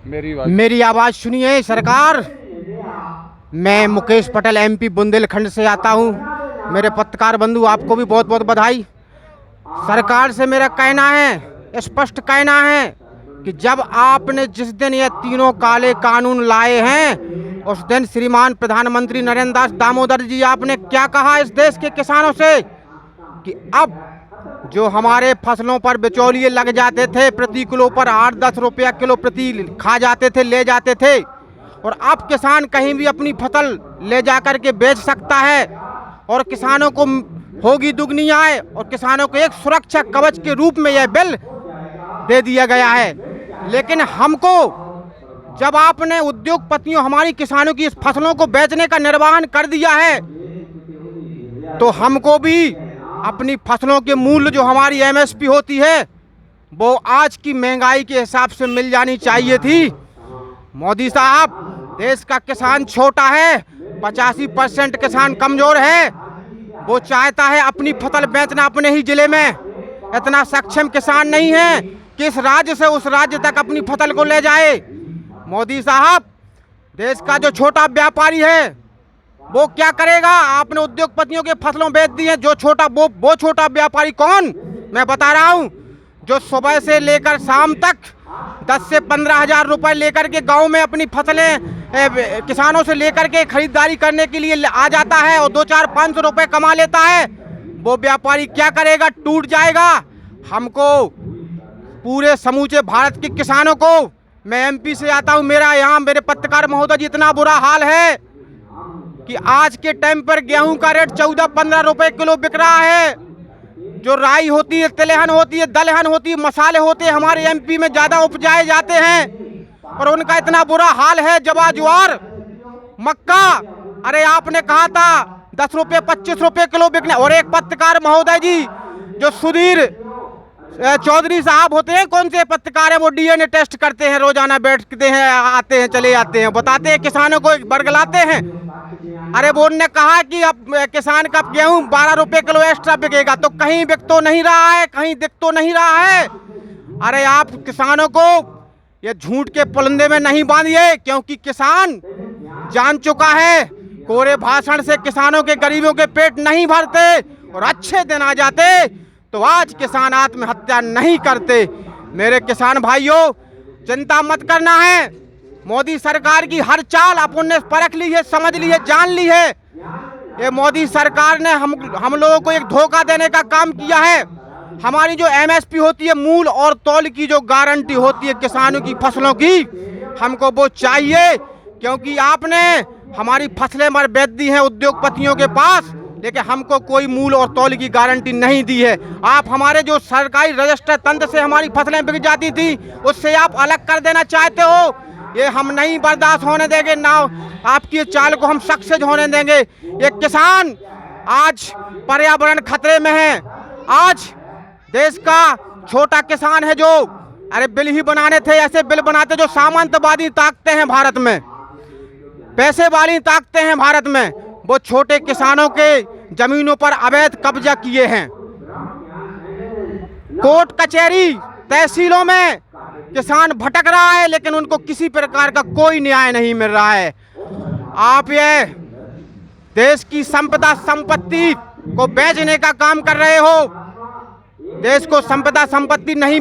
मेरी आवाज़ सुनिए सरकार। मैं मुकेश पटेल एमपी बुंदेलखंड से आता हूँ। मेरे पत्रकार बंधु आपको भी बहुत बहुत बधाई। सरकार से मेरा कहना है, स्पष्ट कहना है कि जब आपने जिस दिन ये तीनों काले कानून लाए हैं उस दिन श्रीमान प्रधानमंत्री नरेंद्र दास दामोदर जी आपने क्या कहा इस देश के किसानों से कि अब जो हमारे फसलों पर बिचौलिए लग जाते थे, प्रति किलो पर 8-10 रुपया किलो प्रति खा जाते थे, ले जाते थे, और अब किसान कहीं भी अपनी फसल ले जाकर के बेच सकता है और किसानों को होगी दुगनी आय और किसानों को एक सुरक्षा कवच के रूप में यह बिल दे दिया गया है। लेकिन हमको जब आपने उद्योगपतियों हमारी किसानों की इस फसलों को बेचने का निर्वाहन कर दिया है तो हमको भी अपनी फसलों के मूल्य जो हमारी एमएसपी होती है वो आज की महंगाई के हिसाब से मिल जानी चाहिए थी। मोदी साहब, देश का किसान छोटा है, 85% किसान कमजोर है। वो चाहता है अपनी फसल बेचना अपने ही जिले में। इतना सक्षम किसान नहीं है कि इस राज्य से उस राज्य तक अपनी फसल को ले जाए। मोदी साहब, देश का जो छोटा व्यापारी है वो क्या करेगा? आपने उद्योगपतियों के फसलों बेच दी हैं। जो छोटा वो छोटा व्यापारी कौन? मैं बता रहा हूँ, जो सुबह से लेकर शाम तक 10 से 15 हज़ार रुपये लेकर के गांव में अपनी फसलें किसानों से लेकर के खरीदारी करने के लिए आ जाता है और 2-4-500 रुपये कमा लेता है। वो व्यापारी क्या करेगा? टूट जाएगा। हमको पूरे समूचे भारत के किसानों को, मैं एमपी से आता हूँ, मेरा यहाँ मेरे पत्रकार महोदय जी, इतना बुरा हाल है कि आज के टाइम पर गेहूं का रेट 14-15 रुपए किलो बिक रहा है। जो राई होती है, तिलहन होती है, दलहन होती है, मसाले होते हैं, हमारे एमपी में ज़्यादा उपजाए जाते हैं और उनका इतना बुरा हाल है। जवा, ज्वार, मक्का, अरे आपने कहा था 10 रुपये 25 रुपये किलो बिकने। और एक पत्रकार महोदय जी जो सुधीर चौधरी साहब होते हैं, कौन से पत्रकार हैं, वो डीएनए टेस्ट करते हैं, रोजाना बैठते हैं, आते हैं, चले जाते हैं, बताते हैं, किसानों को बरगलाते हैं। अरे वो उन्होंने कहा कि अब किसान का गेहूं 12 रुपये किलो एक्स्ट्रा बिकेगा, तो कहीं बिक तो नहीं रहा है, कहीं दिख तो नहीं रहा है। अरे आप किसानों को ये झूठ के पुलंदे में नहीं बांधिए, क्योंकि किसान जान चुका है कोरे भाषण से किसानों के, गरीबों के पेट नहीं भरते और अच्छे दिन आ जाते तो आज किसान आत्महत्या नहीं करते। मेरे किसान भाइयों, चिंता मत करना है। मोदी सरकार की हर चाल अपन ने परख ली है, समझ ली है, जान ली है। ये मोदी सरकार ने हम लोगों को एक धोखा देने का काम किया है। हमारी जो एमएसपी होती है, मूल और तौल की जो गारंटी होती है किसानों की फसलों की, हमको वो चाहिए, क्योंकि आपने हमारी फसलें मर बेच दी हैं उद्योगपतियों के पास, लेकिन हमको कोई मूल और तौल की गारंटी नहीं दी है। आप हमारे जो सरकारी रजिस्टर तंत्र से हमारी फसलें बिक जाती थी उससे आप अलग कर देना चाहते हो। ये हम नहीं बर्दाश्त होने देंगे, ना आपकी चाल को हम सक्सेस होने देंगे। ये किसान आज पर्यावरण खतरे में है। आज देश का छोटा किसान है जो, अरे बिल ही बनाने थे, ऐसे बिल बनाते जो सामंतवादी ताकतें हैं भारत में, पैसे वाली ताकतें हैं भारत में, वो छोटे किसानों के जमीनों पर अवैध कब्जा किए हैं। कोर्ट कचहरी तहसीलों में किसान भटक रहा है, लेकिन उनको किसी प्रकार का कोई न्याय नहीं मिल रहा है। आप ये देश की संपदा संपत्ति को बेचने का काम कर रहे हो। देश को संपदा संपत्ति नहीं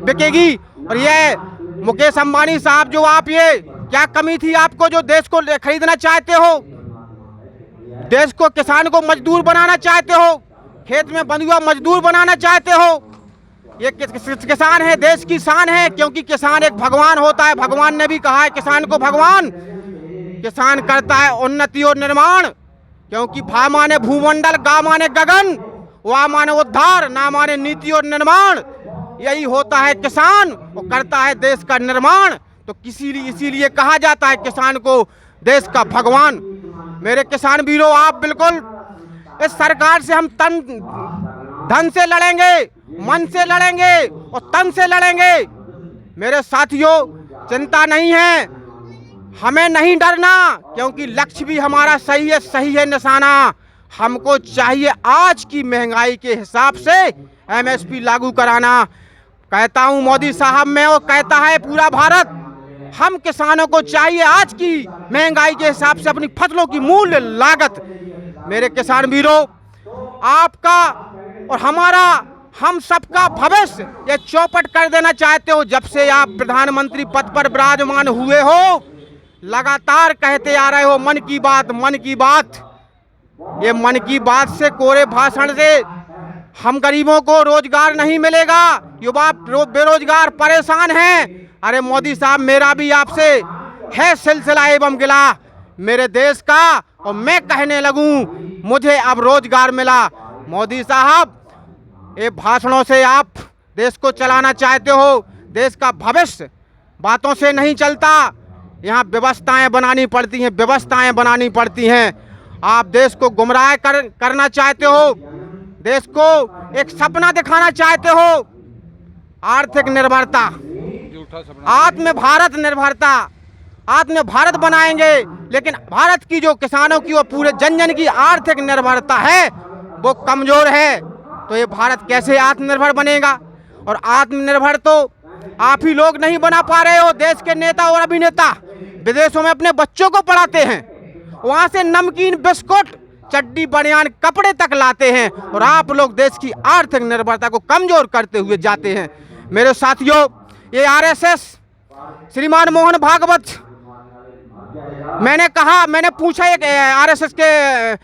बिकेगी। और ये मुकेश अंबानी साहब, जो आप, ये क्या कमी थी आपको जो देश को खरीदना चाहते हो? देश को, किसान को मजदूर बनाना चाहते हो, खेत में बंधुआ मजदूर बनाना चाहते हो। ये किसान है, देश की शान है, क्योंकि किसान एक भगवान होता है। भगवान ने भी कहा है किसान को भगवान। किसान करता है उन्नति और निर्माण, क्योंकि भा माने भूमंडल, गा माने गगन, वा माने उद्धार, ना माने नीति और निर्माण। यही होता है किसान, वो करता है देश का निर्माण। तो इसीलिए कहा जाता है किसान को देश का भगवान। मेरे किसान वीरों, आप बिल्कुल इस सरकार से हम धन से लड़ेंगे, मन से लड़ेंगे और तन से लड़ेंगे। मेरे साथियों, चिंता नहीं है, हमें नहीं डरना, क्योंकि लक्ष्य भी हमारा सही है निशाना। हमको चाहिए आज की महंगाई के हिसाब से एमएसपी लागू कराना। कहता हूं मोदी साहब मैं और कहता है पूरा भारत, हम किसानों को चाहिए आज की महंगाई के हिसाब से अपनी फसलों की मूल्य लागत। मेरे किसान वीरों, आपका और हमारा, हम सबका भविष्य ये चौपट कर देना चाहते हो। जब से आप प्रधानमंत्री पद पर विराजमान हुए हो, लगातार कहते आ रहे हो मन की बात, मन की बात। ये मन की बात से, कोरे भाषण से हम गरीबों को रोजगार नहीं मिलेगा, युवा बेरोजगार परेशान हैं। अरे मोदी साहब, मेरा भी आपसे है सिलसिला एवं गिला मेरे देश का, और मैं कहने लगूं मुझे अब रोजगार मिला। मोदी साहब, ये भाषणों से आप देश को चलाना चाहते हो, देश का भविष्य बातों से नहीं चलता, यहाँ व्यवस्थाएं बनानी पड़ती हैं, व्यवस्थाएं बनानी पड़ती हैं। आप देश को गुमराह करना चाहते हो, देश को एक सपना दिखाना चाहते हो, आर्थिक निर्भरता, आत्म भारत निर्भरता, आत्म भारत बनाएंगे। लेकिन भारत की जो किसानों की और पूरे जन जन की आर्थिक निर्भरता है वो कमजोर है, तो ये भारत कैसे आत्मनिर्भर बनेगा? और आत्मनिर्भर तो आप ही लोग नहीं बना पा रहे हो। देश के नेता और अभिनेता विदेशों में अपने बच्चों को पढ़ाते हैं, वहां से नमकीन, बिस्कुट, चड्डी, बनियान, कपड़े तक लाते हैं, और आप लोग देश की आर्थिक निर्भरता को कमजोर करते हुए जाते हैं। मेरे साथियों, ये आरएसएस, श्रीमान मोहन भागवत, मैंने पूछा एक आरएसएस के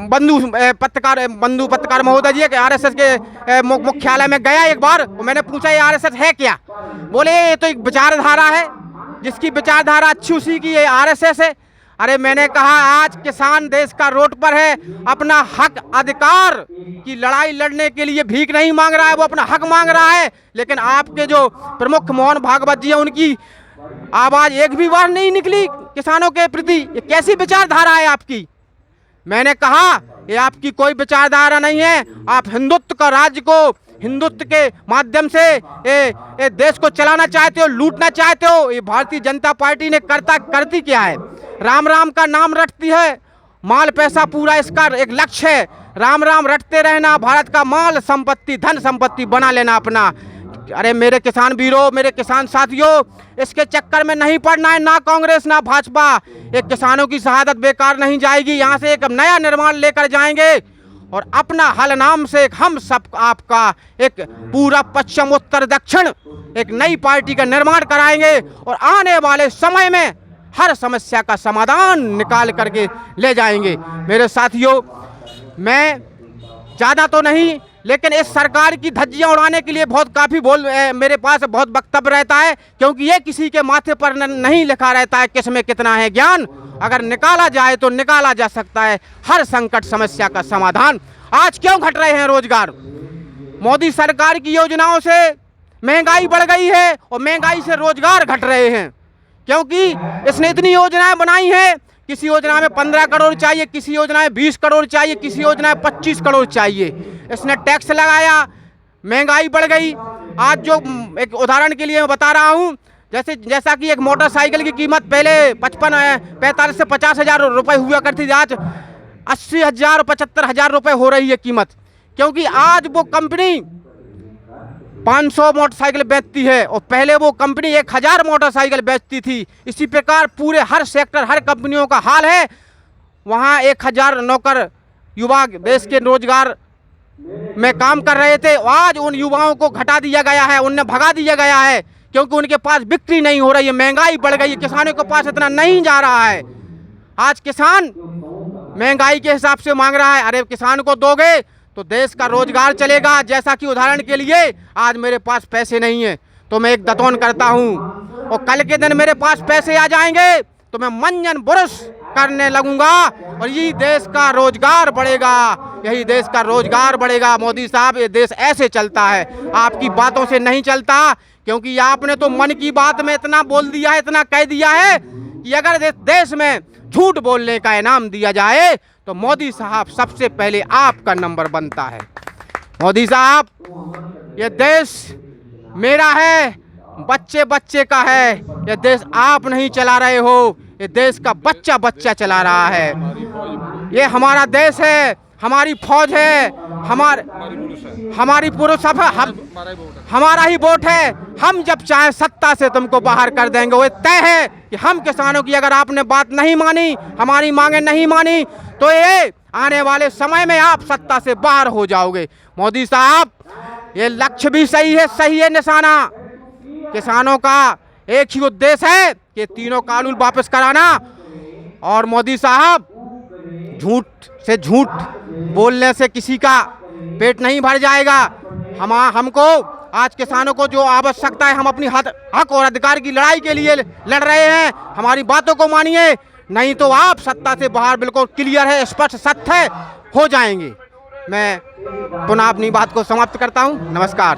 बंधु पत्रकार महोदय जी, आरएसएस के मुख्यालय में गया एक बार, और मैंने पूछा ये आरएसएस है क्या? बोले ये तो एक विचारधारा है, जिसकी विचारधारा अच्छी उसी की ये आरएसएस है। अरे मैंने कहा आज किसान देश का रोड पर है, अपना हक अधिकार की लड़ाई लड़ने के लिए भीख नहीं मांग रहा है, वो अपना हक मांग रहा है। लेकिन आपके जो प्रमुख मोहन भागवत जी हैं, उनकी आवाज एक भी बार नहीं निकली किसानों के प्रति। ये कैसी विचारधारा है आपकी? मैंने कहा ये आपकी कोई विचारधारा नहीं है, आप हिंदुत्व का राज्य को हिंदुत्व के माध्यम से ये देश को चलाना चाहते हो, लूटना चाहते हो। ये भारतीय जनता पार्टी ने करती क्या है? राम राम का नाम रटती है, माल पैसा पूरा इसका एक लक्ष्य है, राम राम रटते रहना, भारत का माल संपत्ति, धन संपत्ति बना लेना अपना। अरे मेरे किसान वीरों, मेरे किसान साथियों, इसके चक्कर में नहीं पड़ना है, ना कांग्रेस ना भाजपा। एक किसानों की शहादत बेकार नहीं जाएगी, यहाँ से एक नया निर्माण लेकर जाएंगे, और अपना हल नाम से हम सब आपका एक पूरा पश्चिम उत्तर दक्षिण एक नई पार्टी का निर्माण कराएंगे, और आने वाले समय में हर समस्या का समाधान निकाल करके ले जाएंगे। मेरे साथियों, मैं ज़्यादा तो नहीं, लेकिन इस सरकार की धज्जियां उड़ाने के लिए मेरे पास बहुत वक्तव्य रहता है, क्योंकि ये किसी के माथे पर नहीं लिखा रहता है किसमें कितना है ज्ञान। अगर निकाला जाए तो निकाला जा सकता है हर संकट समस्या का समाधान। आज क्यों घट रहे हैं रोजगार? मोदी सरकार की योजनाओं से महंगाई बढ़ गई है, और महंगाई से रोजगार घट रहे हैं, क्योंकि इसने इतनी योजनाएं बनाई हैं। किसी योजना में 15 करोड़ चाहिए, किसी योजना में 20 करोड़ चाहिए, किसी योजना में 25 करोड़ चाहिए। इसने टैक्स लगाया, महंगाई बढ़ गई। आज जो एक उदाहरण के लिए मैं बता रहा हूं, जैसा कि एक मोटरसाइकिल की कीमत पहले 45 से 50 हजार रुपये हुआ करती थी, आज 80 हजार 75 हजार रुपये हो रही है कीमत, क्योंकि आज वो कंपनी 500 मोटरसाइकिल बेचती है, और पहले वो कंपनी 1000 मोटरसाइकिल बेचती थी। इसी प्रकार पूरे हर सेक्टर, हर कंपनियों का हाल है। वहाँ 1000 नौकर युवा देश के रोजगार में काम कर रहे थे, आज उन युवाओं को घटा दिया गया है, उन्हें भगा दिया गया है, क्योंकि उनके पास बिक्री नहीं हो रही है, महंगाई बढ़ गई है, किसानों के पास इतना नहीं जा रहा है। आज किसान महंगाई के हिसाब से मांग रहा है। अरे किसान को दोगे तो देश का रोजगार चलेगा। जैसा कि उदाहरण के लिए आज मेरे पास पैसे नहीं है तो मैं एक दतौन करता हूँ, और कल के दिन मेरे पास पैसे आ जाएंगे तो मैं मंजन बुरुश करने लगूंगा, और यही देश का रोजगार बढ़ेगा, यही देश का रोजगार बढ़ेगा। मोदी साहब, ये देश ऐसे चलता है, आपकी बातों से नहीं चलता, क्योंकि आपने तो मन की बात में इतना बोल दिया है, इतना कह दिया है कि अगर देश में झूठ बोलने का इनाम दिया जाए तो मोदी साहब सबसे पहले आपका नंबर बनता है। मोदी साहब, ये देश मेरा है, बच्चे बच्चे का है, ये देश आप नहीं चला रहे हो, ये देश का बच्चा बच्चा चला रहा है। ये हमारा देश है, हमारी फौज है, हमारी पुरुष सब है, हमारा ही वोट है। हम जब चाहे सत्ता से तुमको बाहर कर देंगे। वो तय है कि हम किसानों की अगर आपने बात नहीं मानी, हमारी मांगे नहीं मानी, तो ये आने वाले समय में आप सत्ता से बाहर हो जाओगे। मोदी साहब, ये लक्ष्य भी सही है निशाना। किसानों का एक ही उद्देश्य है कि तीनों कानून वापस कराना। और मोदी साहब, झूठ बोलने से किसी का पेट नहीं भर जाएगा। हमको आज किसानों को जो आवश्यकता है, हम अपनी हक और अधिकार की लड़ाई के लिए लड़ रहे हैं। हमारी बातों को मानिए, नहीं तो आप सत्ता से बाहर, बिल्कुल क्लियर है, स्पष्ट सत्य है, हो जाएंगे। मैं पुनः अपनी बात को समाप्त करता हूं। नमस्कार।